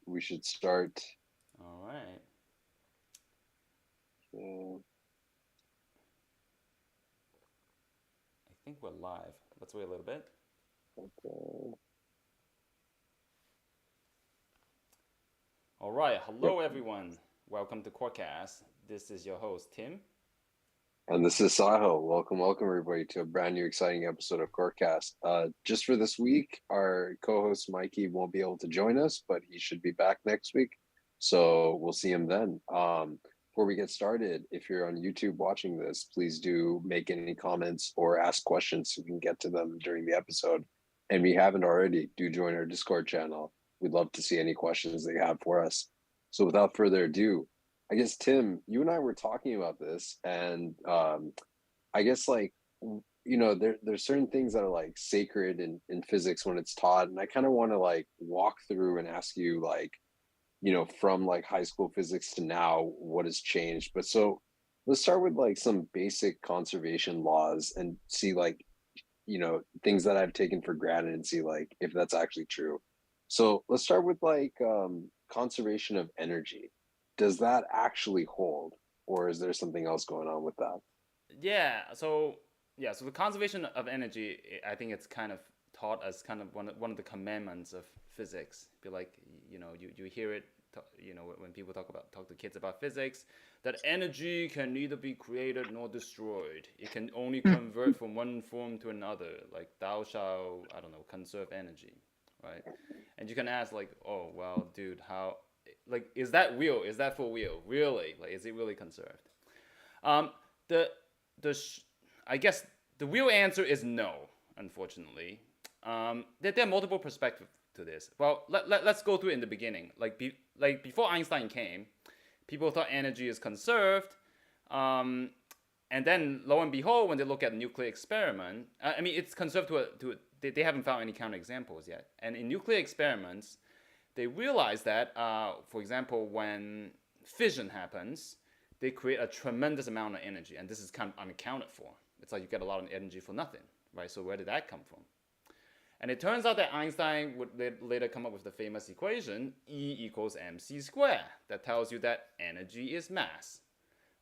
we should start. All right. Uh, I think we're live. Let's wait a little bit. okay. All right. Yep. Hello, everyone. Welcome to Quadcast. This is your host, Tim. And this is Sahil. Welcome everybody to a brand new exciting episode of Corecast. Just for this week, our co-host Mikey won't be able to join us, but he should be back next week. So we'll see him then. Before we get started, if you're on YouTube watching this, please do make any comments or ask questions so we can get to them during the episode. And if you haven't already, do join our Discord channel. We'd love to see any questions that you have for us. So without further ado, I guess Tim, you and I were talking about this, and I guess there's certain things that are like sacred in physics when it's taught, and I kind of want to like walk through and ask you like from like high school physics to now what has changed. But so let's start with like some basic conservation laws and see like things that I've taken for granted and see like if that's actually true. So let's start with like conservation of energy. Does that actually hold, or is there something else going on with that? Yeah. So the conservation of energy, I think it's kind of taught as kind of one of the commandments of physics. Be like, you hear it, when people talk to kids about physics, that energy can neither be created nor destroyed. It can only convert from one form to another. Like thou shalt, I don't know, conserve energy, right? And you can ask like, oh well, dude, how? Like, is that real? Is that for real? Really? Like, is it really conserved? Um, the the I guess the real answer is no. Unfortunately, there are multiple perspectives to this. Well, let's go through it in the beginning. Like before Einstein came, people thought energy is conserved. Um, and then lo and behold, when they look at nuclear experiment, I mean it's conserved they haven't found any counterexamples yet. And in nuclear experiments, they realize that, for example, when fission happens, they create a tremendous amount of energy, and this is kind of unaccounted for. It's like you get a lot of energy for nothing, right? So where did that come from? And it turns out that Einstein would later come up with the famous equation E equals mc squared that tells you that energy is mass,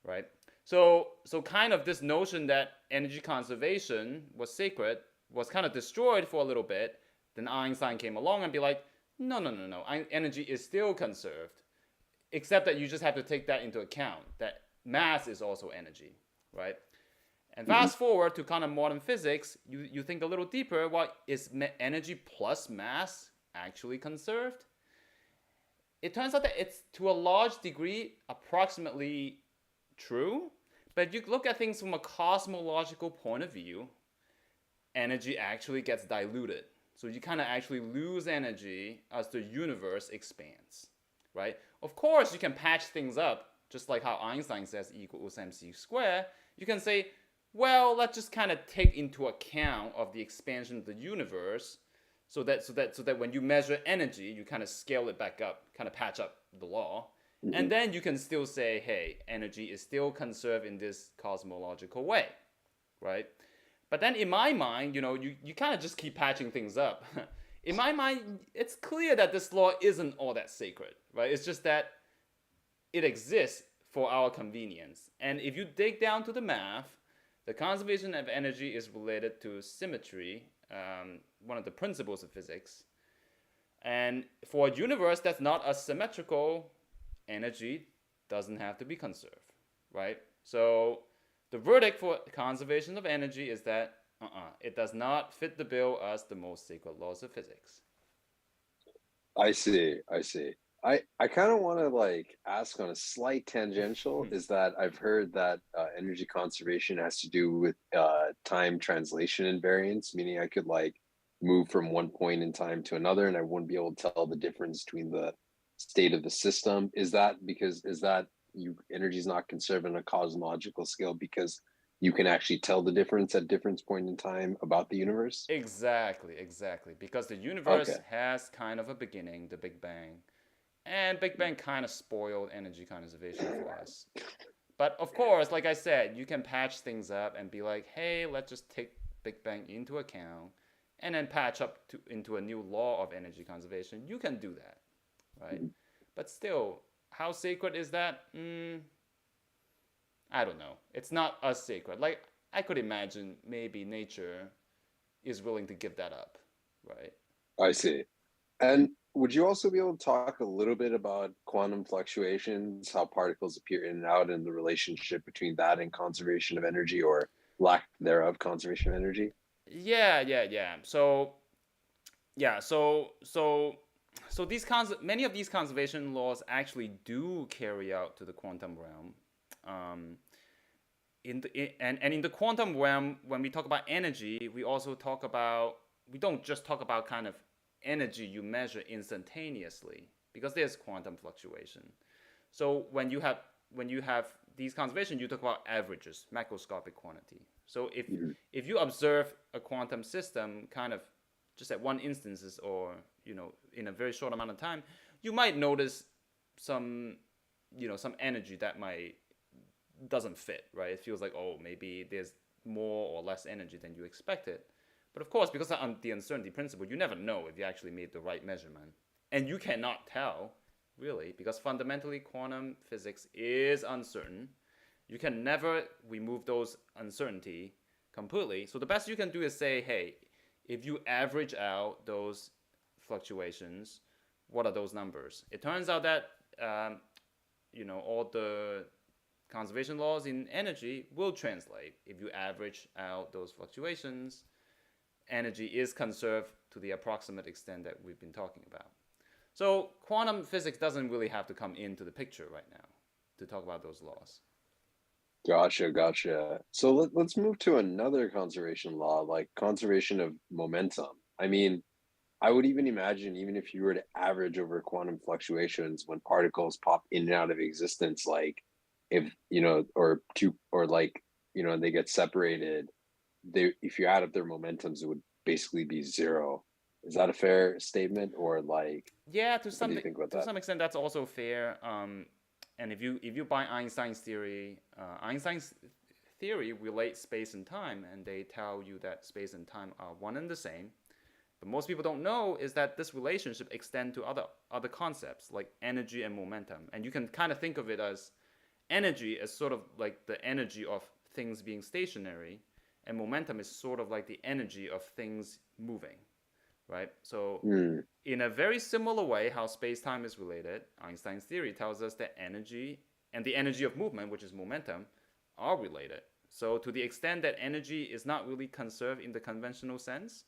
right? So kind of this notion that energy conservation was sacred was kind of destroyed for a little bit. Then Einstein came along and be like, no, no, no, no. Energy is still conserved, except that you just have to take that into account that mass is also energy, right? And Mhm. fast forward to kind of modern physics, you think a little deeper. What is energy plus mass actually conserved? It turns out that it's to a large degree approximately true, but if you look at things from a cosmological point of view, energy actually gets diluted. So you kind of actually lose energy as the universe expands, right? Of course, you can patch things up, just like how Einstein says E equals mc squared. You can say, well, let's just kind of take into account of the expansion of the universe, so that when you measure energy, you kind of scale it back up, kind of patch up the law, and Mhm. then you can still say, hey, energy is still conserved in this cosmological way, right? But then in my mind, you kind of just keep patching things up. In my mind, it's clear that this law isn't all that sacred, right? It's just that it exists for our convenience. And if you dig down to the math, the conservation of energy is related to symmetry, one of the principles of physics. And for a universe that's not as symmetrical, energy doesn't have to be conserved, right? So the verdict for conservation of energy is that it does not fit the bill as the most sacred laws of physics. I see. I see. I kind of want to like ask on a slight tangential is that I've heard that energy conservation has to do with time translation invariance, meaning I could like move from one point in time to another and I wouldn't be able to tell the difference between the state of the system. Is that you energy is not conserved on a cosmological scale because you can actually tell the difference at different point in time about the universe? Exactly, exactly. Because the universe Okay. has kind of a beginning, the Big Bang. And Big Bang kind of spoiled energy conservation for us. But of course, like I said, you can patch things up and be like, hey, let's just take Big Bang into account and then patch up into a new law of energy conservation. You can do that, right? But still, how sacred is that? I don't know. It's not as sacred. Like, I could imagine maybe nature is willing to give that up, right? I see. And would you also be able to talk a little bit about quantum fluctuations, how particles appear in and out, and the relationship between that and conservation of energy or lack thereof conservation of energy? Yeah. So these many of these conservation laws actually do carry out to the quantum realm. Um, and in the quantum realm, when we talk about energy, we don't just talk about kind of energy you measure instantaneously because there's quantum fluctuation. So when you have these conservations, you talk about averages, macroscopic quantity. So Mhm. if you observe a quantum system kind of just at one instances or in a very short amount of time, you might notice some some energy that might doesn't fit, right? It feels like, oh, maybe there's more or less energy than you expected. But of course, because of the uncertainty principle, you never know if you actually made the right measurement. And you cannot tell, really, because fundamentally quantum physics is uncertain. You can never remove those uncertainty completely. So the best you can do is say, hey, if you average out those fluctuations, what are those numbers? It turns out that all the conservation laws in energy will translate. If you average out those fluctuations, energy is conserved to the approximate extent that we've been talking about. So quantum physics doesn't really have to come into the picture right now to talk about those laws. Gotcha, gotcha. So let's move to another conservation law, like conservation of momentum. I mean, I would even imagine, even if you were to average over quantum fluctuations when particles pop in and out of existence, like if, or two, or like, and they get separated, if you add up their momentums, it would basically be zero. Is that a fair statement? Or like, Yeah, what do you think about to that? some extent that's also fair. And if you buy Einstein's theory relates space and time, and they tell you that space and time are one and the same. But most people don't know is that this relationship extends to other concepts like energy and momentum. And you can kind of think of it as energy as sort of like the energy of things being stationary, and momentum is sort of like the energy of things moving, right? So Hmm. in a very similar way, how space-time is related, Einstein's theory tells us that energy and the energy of movement, which is momentum, are related. So to the extent that energy is not really conserved in the conventional sense,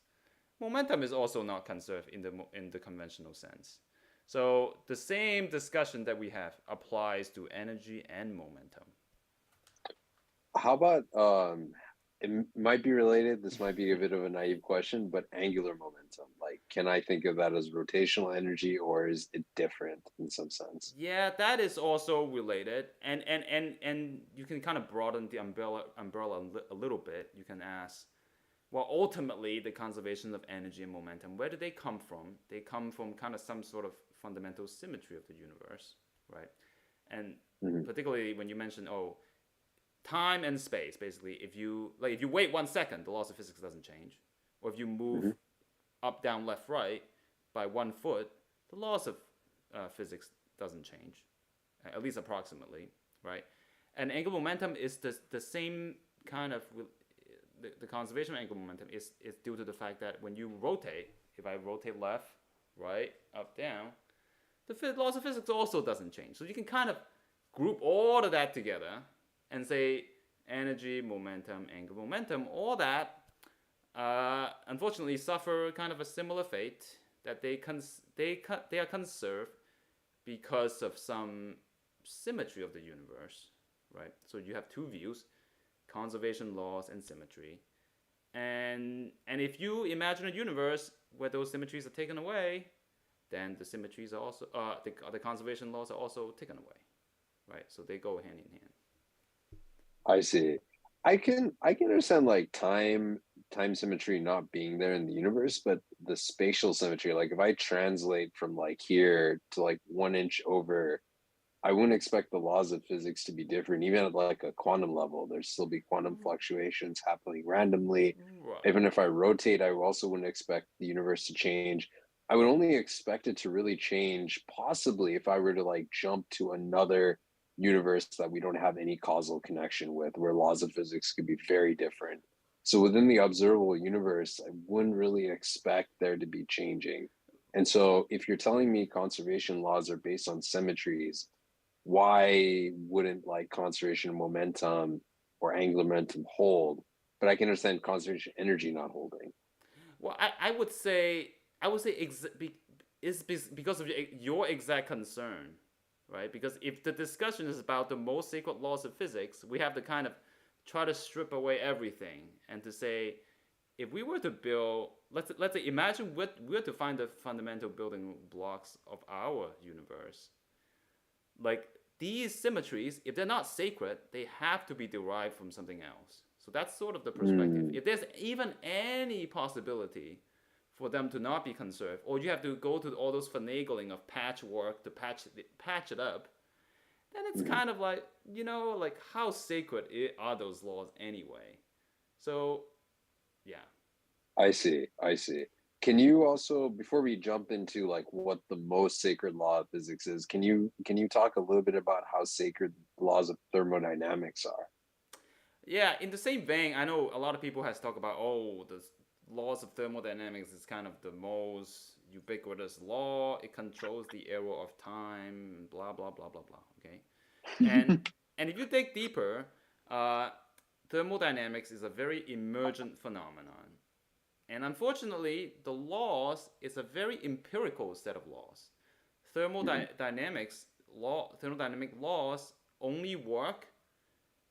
momentum is also not conserved in the conventional sense. So the same discussion that we have applies to energy and momentum. How about it might be related, this might be a bit of a naive question, but angular momentum. Like, can I think of that as rotational energy or is it different in some sense? Yeah, that is also related, and you can kind of broaden the umbrella a little bit. You can ask, well, ultimately, the conservation of energy and momentum, where do they come from? They come from kind of some sort of fundamental symmetry of the universe, right? And Hmm. particularly when you mention, oh, time and space, basically, if you wait 1 second, the laws of physics doesn't change, or if you move Hmm. up, down, left, right by 1 foot, the laws of physics doesn't change, at least approximately, right? And angular momentum is the same kind of the conservation of angular momentum is due to the fact that when you rotate, if I rotate left, right, up, down, the laws of physics also doesn't change. So you can kind of group all of that together and say energy, momentum, angular momentum, all that unfortunately suffer kind of a similar fate that they are conserved because of some symmetry of the universe, right? So you have two views: conservation laws and symmetry. And if you imagine a universe where those symmetries are taken away, then the symmetries are also the conservation laws are also taken away, right? So they go hand in hand. I see. I can understand like time symmetry not being there in the universe, but the spatial symmetry, like if I translate from like here to like 1 inch over, I wouldn't expect the laws of physics to be different. Even at like a quantum level, there'd still be quantum fluctuations happening randomly. Right. Even if I rotate, I also wouldn't expect the universe to change. I would only expect it to really change possibly if I were to like jump to another universe that we don't have any causal connection with, where laws of physics could be very different. So within the observable universe, I wouldn't really expect there to be changing. And so if you're telling me conservation laws are based on symmetries, why wouldn't like conservation momentum or angular momentum hold? But I can understand conservation energy not holding. Well, I would say because of your exact concern, right? Because if the discussion is about the most sacred laws of physics, we have to kind of try to strip away everything and to say, if we were to build, let's say, imagine we were to find the fundamental building blocks of our universe. Like these symmetries, if they're not sacred, they have to be derived from something else. So that's sort of the perspective. Mm, If there's even any possibility for them to not be conserved, or you have to go to all those finagling of patchwork to patch it up, then it's mhm. kind of like, like how sacred are those laws anyway? So yeah, I see. I see. Can you also, before we jump into like what the most sacred law of physics is, can you talk a little bit about how sacred the laws of thermodynamics are? yeah. In the same vein, I know a lot of people has talked about, the laws of thermodynamics is kind of the most ubiquitous law. It controls the arrow of time, blah blah blah blah blah. Okay, and and if you dig deeper, uh, thermodynamics is a very emergent phenomenon. And unfortunately, the laws is a very empirical set of laws. Mhm. Thermodynamic laws only work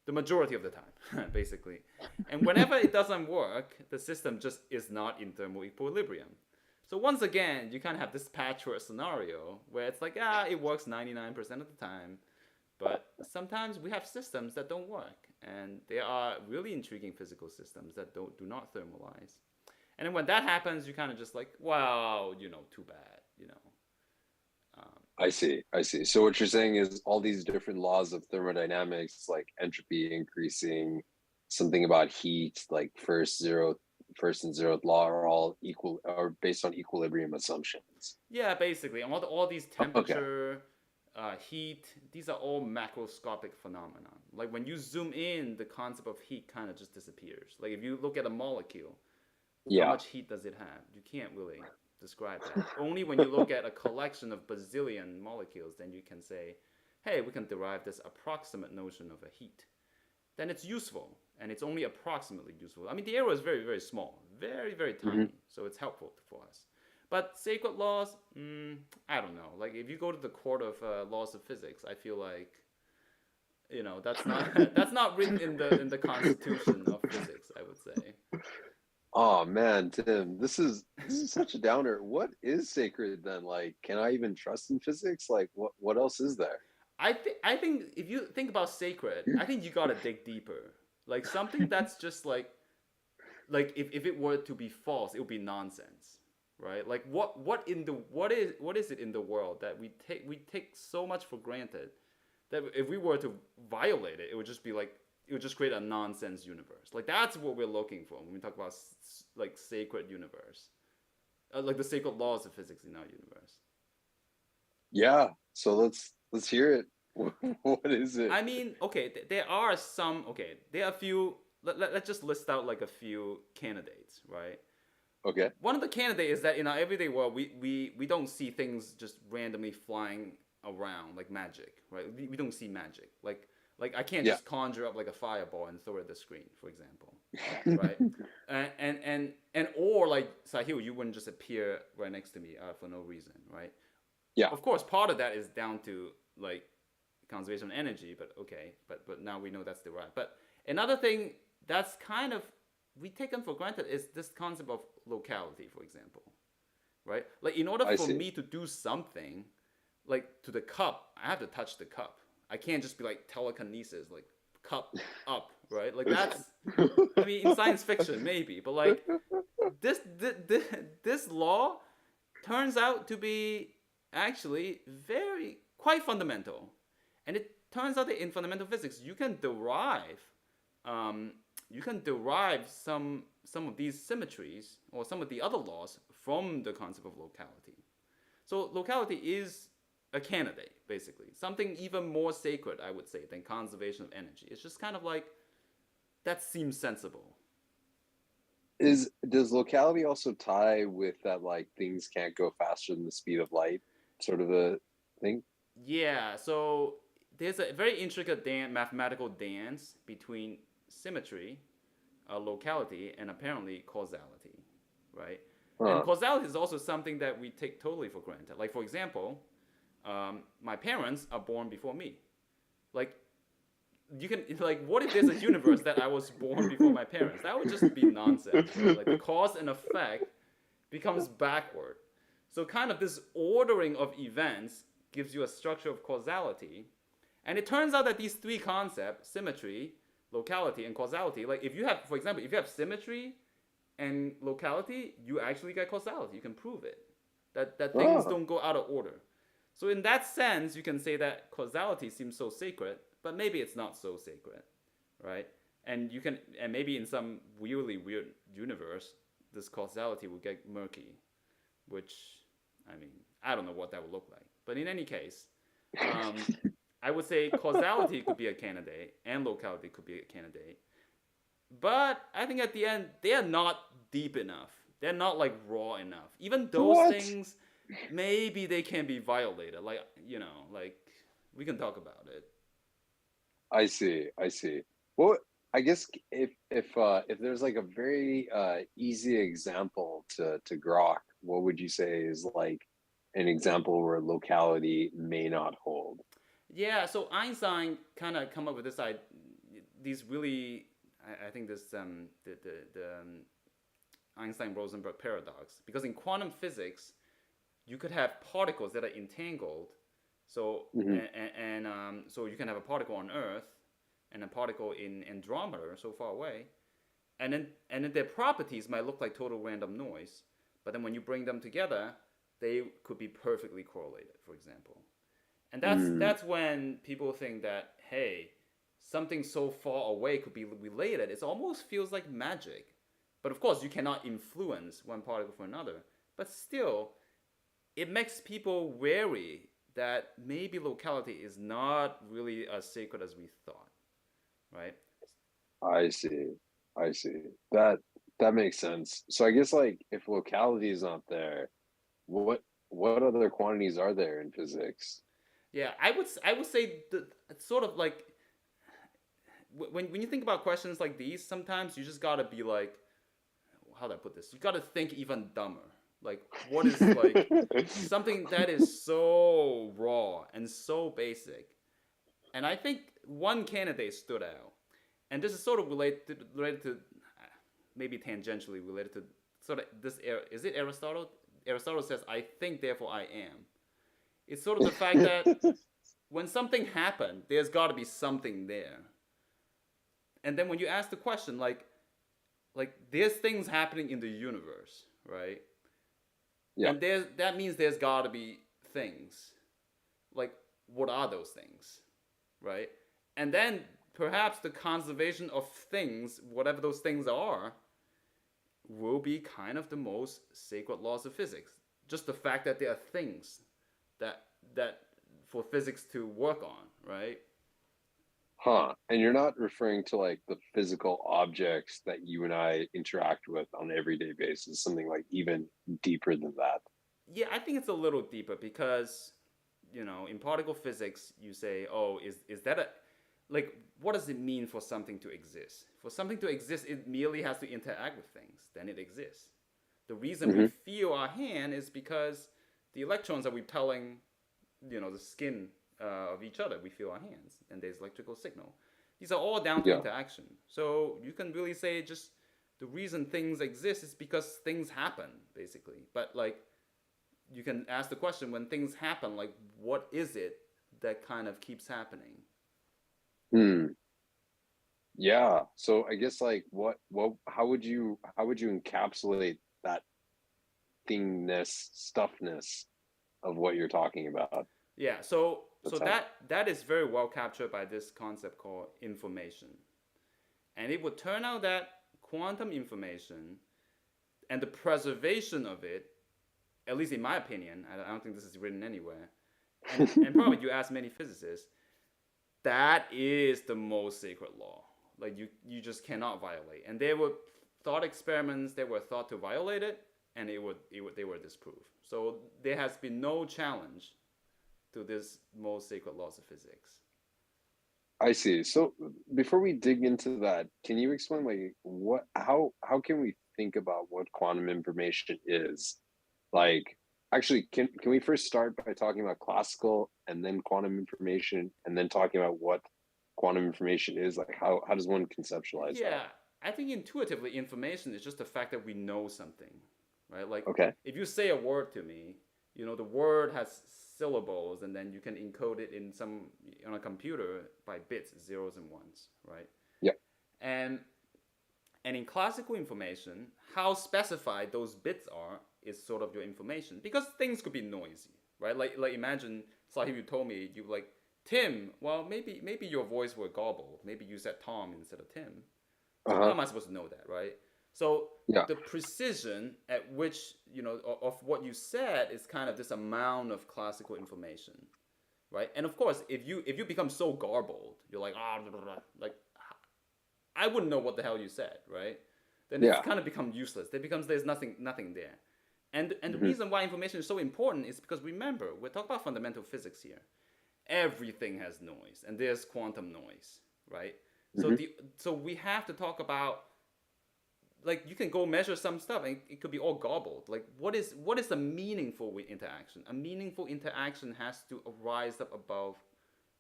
the majority of the time, basically. And whenever it doesn't work, the system just is not in thermal equilibrium. So once again, you kind of have this patchwork scenario where it's like, it works 99% of the time, but sometimes we have systems that don't work, and there are really intriguing physical systems that do not thermalize. And then when that happens, you kind of just like, wow, too bad, Um, I see. I see. So what you're saying is all these different laws of thermodynamics, like entropy increasing, something about heat, like first and zeroth law, are all equal or based on equilibrium assumptions. yeah, basically, and all these Okay. temperature, heat, these are all macroscopic phenomena. Like when you zoom in, the concept of heat kind of just disappears. Like if you look at a molecule, how Yeah. much heat does it have? You can't really describe that. Only when you look at a collection of bazillion molecules, then you can say, hey, we can derive this approximate notion of a heat. Then it's useful, and it's only approximately useful. I mean, the arrow is very, very small, very, very Hmm. tiny, so it's helpful for us. But sacred laws, I don't know. Like if you go to the court of laws of physics, I feel like that's not that's not written in the constitution of physics. I would say. Oh man, Tim, this is such a downer. What is sacred then? Like, can I even trust in physics? Like, what else is there? I think if you think about sacred, I think you gotta dig deeper. Like something that's just like if it were to be false, it would be nonsense, right? Like what is it in the world that we take so much for granted that if we were to violate it, it would just be like it would just create a nonsense universe. Like that's what we're looking for when we talk about like sacred universe, like the sacred laws of physics in our universe. Yeah. So let's hear it. What is it? I mean, okay, there are some. Okay, there are a few. Let's just list out like a few candidates, right? Okay. One of the candidates is that in our everyday world, we don't see things just randomly flying around like magic, right? We don't see magic. Like I can't Yeah. just conjure up like a fireball and throw it at the screen, for example, right? And or like Sahil, you wouldn't just appear right next to me for no reason, right? Yeah. Of course, part of that is down to like conservation of energy, but okay, but now we know that's derived. But another thing that's kind of we taken for granted is this concept of locality, for example, right? Like in order I for see. me to do something, like to the cup, I have to touch the cup. I can't just be like telekinesis, like cup up, right? Like that's, I mean, in science fiction maybe, but like this law turns out to be actually very quite fundamental, and it turns out that in fundamental physics um, you can derive some of these symmetries or some of the other laws from the concept of locality. So locality is a candidate, basically. Something even more sacred, I would say, than conservation of energy. It's just kind of like, that seems sensible. Does locality also tie with that like things can't go faster than the speed of light, sort of a thing? Yeah, so there's a very intricate mathematical dance between symmetry, locality, and apparently causality, right? And Huh. causality is also something that we take totally for granted. Like, for example, my parents are born before me. Like, you can, like, what if there's a universe that I was born before my parents? That would just be nonsense, right? Like, the cause and effect becomes backward. So, kind of this ordering of events gives you a structure of causality. And it turns out that these three concepts, symmetry, locality, and causality, like, if you have, for example, if you have symmetry and locality, you actually get causality. You can prove it. That things Oh, don't go out of order. So, in that sense, you can say that causality seems so sacred, but maybe it's not so sacred, right? And you can, and maybe in some weirdly weird universe, this causality will get murky, which, I mean, I don't know what that would look like. But in any case, um, I would say causality could be a candidate and locality could be a candidate. But I think at the end, they are not deep enough. They're not like raw enough. Even those what? things, maybe they can be violated. Like, like we can talk about it. I see. I see. Well, I guess if there's like a very easy example to grok, what would you say is like an example where locality may not hold? Yeah, so Einstein kind of come up with this these really, I think this the Einstein-Rosenberg paradox, because in quantum physics you could have particles that are entangled. So Hmm. so you can have a particle on Earth and a particle in Andromeda, so far away, and then their properties might look like total random noise, but then when you bring them together, they could be perfectly correlated, for example. And that's when people think that, hey, something so far away could be related. It almost feels like magic. But of course, you cannot influence one particle for another. But still, it makes people wary that maybe locality is not really as sacred as we thought, right? I see. I see. That that makes sense. So I guess like if locality is not there, what what other quantities are there in physics? Yeah, I would say that it's sort of like when you think about questions like these, sometimes you just gotta be like, how do I put this? You gotta think even dumber. Like, what is like something that is so raw and so basic? And I think one candidate stood out, and this is sort of related to maybe tangentially related to sort of this era. Is it Aristotle? Aristotle says, "I think, therefore I am." It's sort of the fact that when something happened, there's got to be something there. And then when you ask the question, like there's things happening in the universe, right? Yeah. And that means there's got to be things. Like, what are those things, right? And then perhaps the conservation of things, whatever those things are, will be kind of the most sacred laws of physics. Just the fact that there are things that that for physics to work on, right? Huh. And you're not referring to like the physical objects that you and I interact with on an everyday basis, something like even deeper than that. Yeah, I think it's a little deeper because, in particle physics, you say, oh, is that a like what does it mean for something to exist? For something to exist, it merely has to interact with things, then it exists. The reason we Hmm. feel our hand is because the electrons are repelling, the skin of each other. We feel our hands, and there's electrical signal. These are all down to Yeah. interaction. So you can really say just the reason things exist is because things happen, basically. But like you can ask the question, when things happen, like what is it that kind of keeps happening? Hmm. Yeah. So I guess like what how would you encapsulate that thingness, stuffness of what you're talking about? Yeah, so That's how. that is very well captured by this concept called information. And it would turn out that quantum information and the preservation of it at least in my opinion, I don't think this is written anywhere, and probably you ask many physicists, that is the most sacred law. Like you just cannot violate. And there were thought experiments that were thought to violate it, and they were disproved. So there has been no challenge to this most sacred laws of physics. I see. So before we dig into that, can you explain like what how can we think about what quantum information is? Like actually can we first start by talking about classical and then quantum information and then talking about what quantum information is? Like how does one conceptualize that? Yeah, I think intuitively, information is just the fact that we know something, right? Like Okay. if you say a word to me, the word has syllables, and then you can encode it in some on a computer by bits, zeros and ones, right? Yeah. And and in classical information, how specified those bits are is sort of your information because things could be noisy, right? Like imagine Sahib, you told me you like Tim. Well, maybe your voice were garbled. Maybe you said Tom instead of Tim. So how Uh-huh. am I supposed to know that, right? So Yeah. the precision at which of what you said is kind of this amount of classical information, right? And of course, if you become so garbled, you're like like I wouldn't know what the hell you said, right? Then it's Yeah. kind of become useless. There's nothing there. And the Hmm. reason why information is so important is because remember, we're talking about fundamental physics here. Everything has noise, and there's quantum noise, right? So Hmm. we have to talk about, like, you can go measure some stuff and it could be all garbled. Like what is a meaningful interaction? A meaningful interaction has to rise up above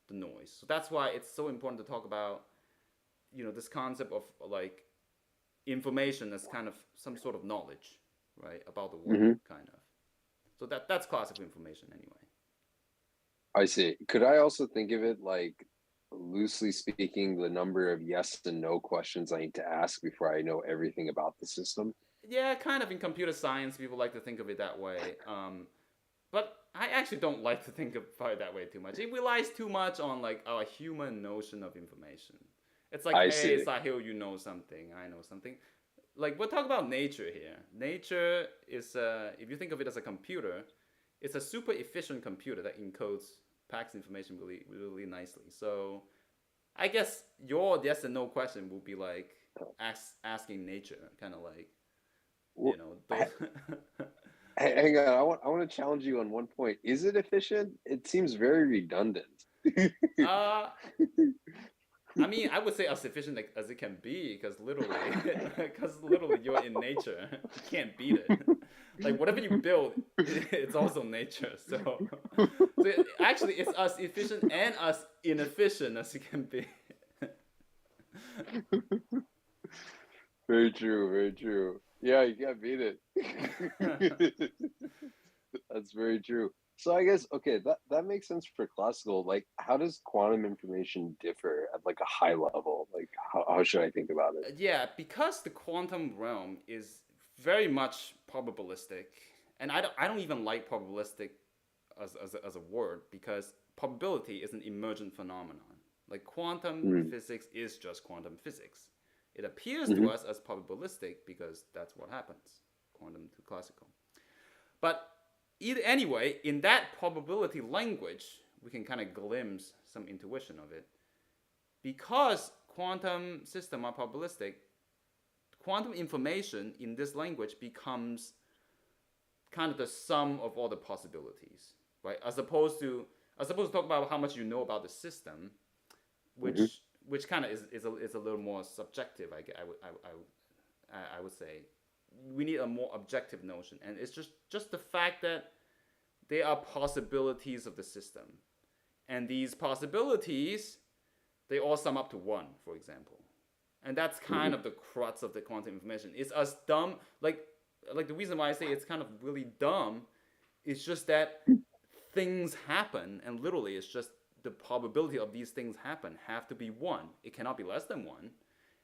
the noise. So that's why it's so important to talk about this concept of like information as kind of some sort of knowledge, right, about the world, Hmm. kind of. So that's classical information anyway. I see. Could I also think of it like loosely speaking, the number of yes and no questions I need to ask before I know everything about the system? Yeah, kind of in computer science, people like to think of it that way. But I actually don't like to think about it that way too much. It relies too much on like our human notion of information. It's like, I hey, see. Sahil, you know something, I know something. Like we're talking about nature here. Nature is, if you think of it as a computer, it's a super efficient computer that encodes packs information really nicely. So I guess your yes and no question will be like asking nature, kind of like Well, those. hang on, I want to challenge you on one point. Is it efficient? It seems very redundant. uh I mean, I would say as efficient as it can be, because literally you're in nature. You can't beat it. Like whatever you build, it's also nature. So actually, it's as efficient and as inefficient as it can be. Very true, very true. Yeah, you can't beat it. That's very true. So I guess okay, that makes sense for classical. Like, how does quantum information differ at like a high level? Like, how should I think about it? Yeah, because the quantum realm is very much probabilistic, and I don't even like probabilistic as a word because probability is an emergent phenomenon. Like quantum Mm-hmm. physics is just quantum physics. It appears to Mm-hmm. us as probabilistic because that's what happens, quantum to classical. But anyway, in that probability language, we can kind of glimpse some intuition of it. Because quantum systems are probabilistic, quantum information in this language becomes kind of the sum of all the possibilities, right? As opposed to talk about how much you know about the system, Mm-hmm. which kind of is a little more subjective. I would say we need a more objective notion, and it's just the fact that there are possibilities of the system, and these possibilities they all sum up to one, for example. And that's kind Mm-hmm. of the crux of the quantum information. It's us dumb, like the reason why I say it's kind of really dumb is just that things happen, and literally it's just the probability of these things happen have to be one. It cannot be less than one.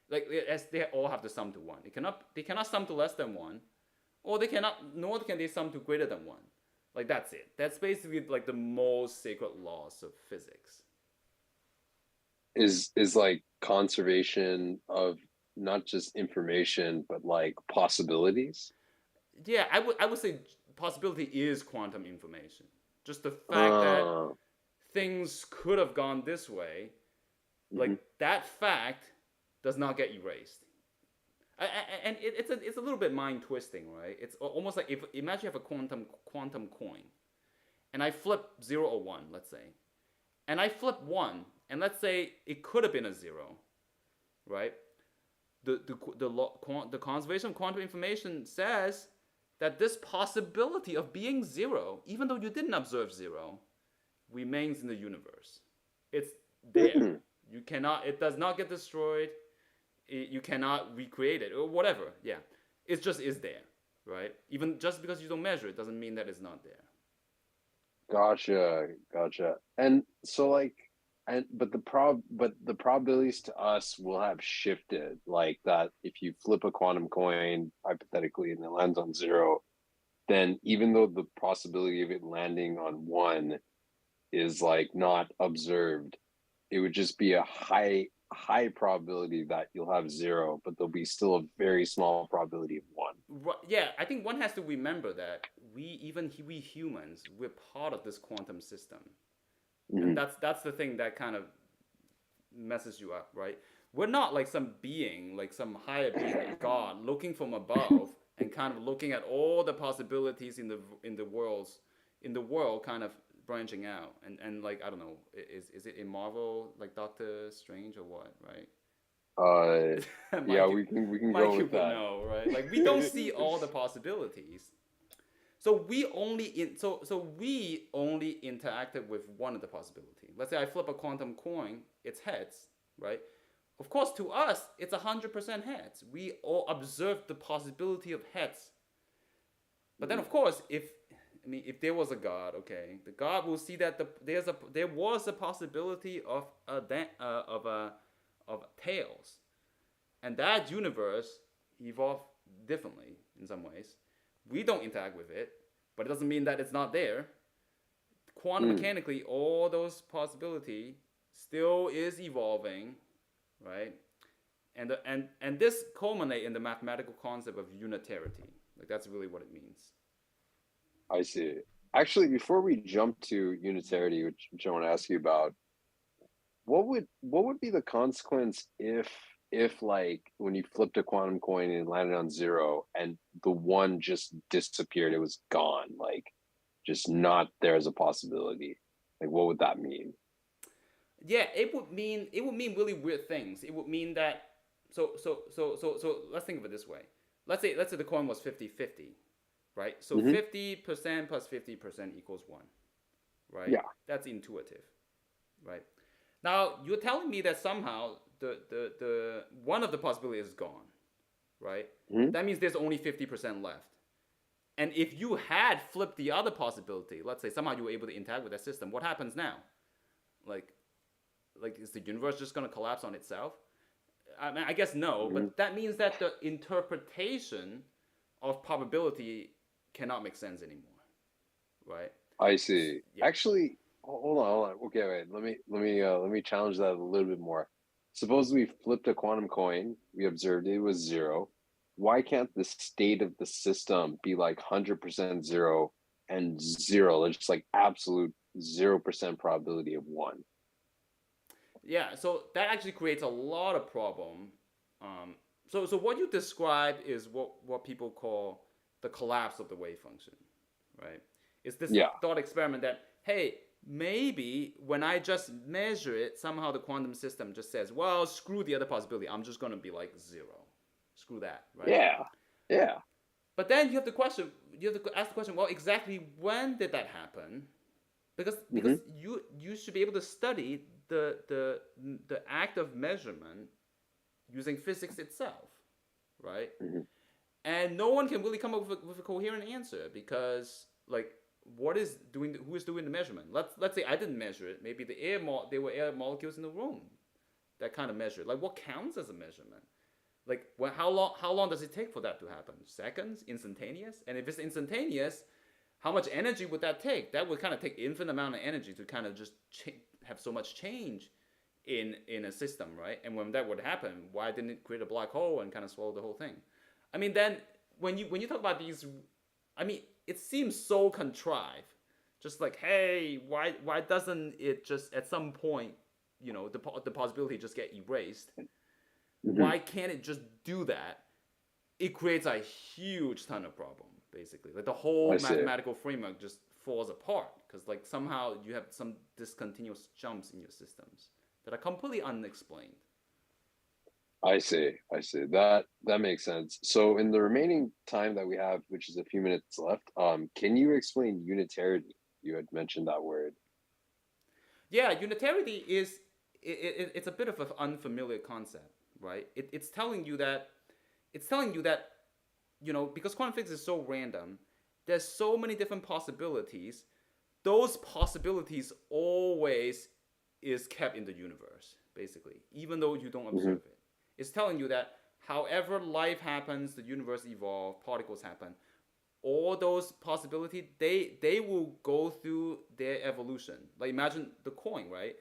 Like as they all have to sum to one. They cannot sum to less than one, or they cannot nor can they sum to greater than one. Like that's it. That's basically like the most sacred laws of physics. Is like conservation of not just information but like possibilities. Yeah, I would say possibility is quantum information. Just the fact that Uh, things could have gone this way, like mhm. that fact does not get erased. And it's a little bit mind twisting, right? It's almost like if imagine you have a quantum coin, and I flip 0 or 1, let's say, and I flip 1, and let's say it could have been a 0, right? The conservation of quantum information says that this possibility of being 0, even though you didn't observe 0, remains in the universe. It's there. Hmm. You cannot. It does not get destroyed. You cannot recreate it or whatever. Yeah, it just is there, right? Even just because you don't measure it doesn't mean that it's not there. Gotcha. And so like, and but the probabilities to us will have shifted like that. If you flip a quantum coin hypothetically and it lands on 0, then even though the possibility of it landing on 1 is like not observed, it would just be a high probability that you'll have 0, but there'll be still a very small probability of 1. Yeah, I think one has to remember that we humans, we're part of this quantum system, and Hmm. that's the thing that kind of messes you up, right? We're not like some being, like some higher being, like God, looking from above and kind of looking at all the possibilities in the world, kind of branching out. And like I don't know, is it in Marvel like Doctor Strange or what, Uh, right? yeah, Mikey, we can go Mikey with would that. know, right? Like we don't see all the possibilities. So we only interacted with one of the possibility. Let's say I flip a quantum coin, it's heads, right? Of course, to us, it's 100% heads. We all observe the possibility of heads. But then, of course, if there was a God, okay, the God will see that there was a possibility of tails, and that universe evolved differently in some ways. We don't interact with it, but it doesn't mean that it's not there. Quantum Mm, mechanically, all those possibility still is evolving, right? And this culminate in the mathematical concept of unitarity. Like that's really what it means. I see. Actually, before we jump to unitarity, which I want to ask you about, what would be the consequence if like when you flipped a quantum coin and it landed on 0 and the 1 just disappeared, it was gone, like just not there as a possibility. Like what would that mean? Yeah, it would mean really weird things. It would mean that so let's think of it this way. Let's say the coin was 50-50, right? So Hmm. 50% plus 50% equals 1, right? Yeah. That's intuitive, right? Now you're telling me that somehow the one of the possibilities is gone, right? Hmm. That means there's only 50% left. And if you had flipped the other possibility, let's say somehow you were able to interact with that system, what happens now? Like like is the universe just going to collapse on itself? I mean, I guess no, Hmm. but that means that the interpretation of probability cannot make sense anymore, right? I see. Yeah. Actually, hold on. Okay, wait. Let me challenge that a little bit more. Suppose we flipped a quantum coin, we observed it was 0. Why can't the state of the system be like 100% 0 and 0? It's just like absolute 0% probability of 1. Yeah, so that actually creates a lot of problem. So what you describe is what people call the collapse of the wave function, right? It's this Yeah. thought experiment that hey, maybe when I just measure it, somehow the quantum system just says, well, screw the other possibility. I'm just gonna be like 0. Screw that, right? Yeah. Yeah. But then you have to ask the question, well, exactly when did that happen? Because Hmm. you should be able to study the act of measurement using physics itself, right? Hmm. And no one can really come up with a coherent answer because like who is doing the measurement? Let's say I didn't measure it. Maybe there were air molecules in the room that kind of measured. Like what counts as a measurement? Like how long does it take for that to happen? Seconds? Instantaneous? And if it's instantaneous, how much energy would that take? That would kind of take infinite amount of energy to kind of just have so much change in a system, right? And when that would happen, why didn't it create a black hole and kind of swallow the whole thing? I mean, then when you talk about these, I mean, it seems so contrived. Just like, hey, why doesn't it just at some point, the possibility just get erased? Hmm. Why can't it just do that? It creates a huge ton of problem, basically. Like the whole I see. mathematical framework just falls apart because like somehow you have some discontinuous jumps in your systems that are completely unexplained. I see. I see. That makes sense. So in the remaining time that we have, which is a few minutes left, can you explain unitarity? You had mentioned that word. Yeah, unitarity is it's a bit of an unfamiliar concept, right? It's telling you that because quantum physics is so random, there's so many different possibilities. Those possibilities always is kept in the universe, basically, even though you don't Hmm. observe it. It's telling you that however life happens, the universe evolve, particles happen, all those possibilities they will go through their evolution. Like imagine the coin, right?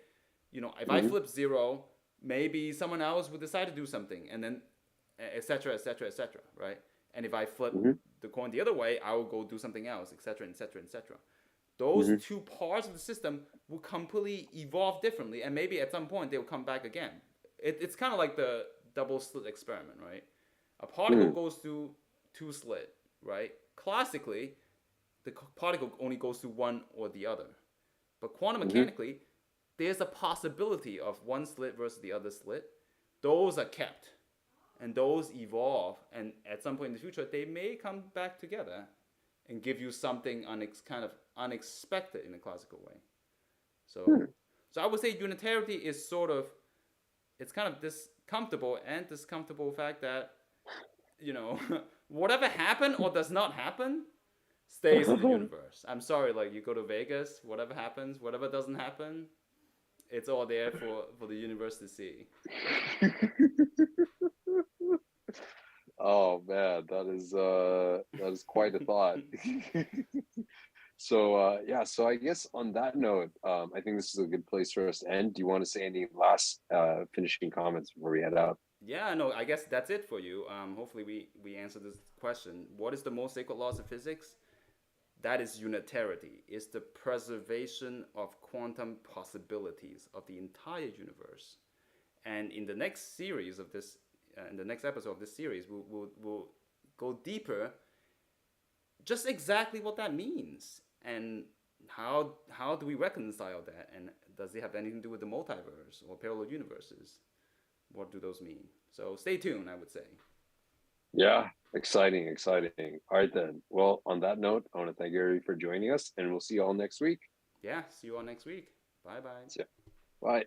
If I Hmm. flip zero, maybe someone else would decide to do something, and then etc etc etc, right? And if I flip Hmm. the coin the other way, I will go do something else, etc etc etc. Those Hmm. two parts of the system will completely evolve differently, and maybe at some point they will come back again. It's kind of like the double slit experiment, right? A particle Hmm. goes through two slit, right? Classically, the particle only goes through one or the other. But quantum Hmm. mechanically, there's a possibility of one slit versus the other slit. Those are kept, and those evolve, and at some point in the future, they may come back together and give you something kind of unexpected in a classical way. So, Hmm. so I would say unitarity is sort of it's kind of this comfortable and discomfortable fact that you know whatever happened or does not happen stays in the universe. I'm sorry, like you go to Vegas, whatever happens, whatever doesn't happen, it's all there for the universe to see. Oh man, that is quite a thought. So yeah, so I guess on that note, I think this is a good place for us to end. Do you want to say any last finishing comments before we head out? Yeah, no, I guess that's it for you. Hopefully we answered this question. What is the most sacred laws of physics? That is unitarity. It's the preservation of quantum possibilities of the entire universe. And in the next series of this, in the next episode of this series, we'll go deeper, just exactly what that means, and how do we reconcile that, and does it have anything to do with the multiverse or parallel universes? What do those mean? So stay tuned, I would say. Yeah, exciting, exciting. All right then. Well, on that note, I want to thank everybody for joining us, and we'll see you all next week. Yeah, see you all next week. Bye bye. See ya. Bye.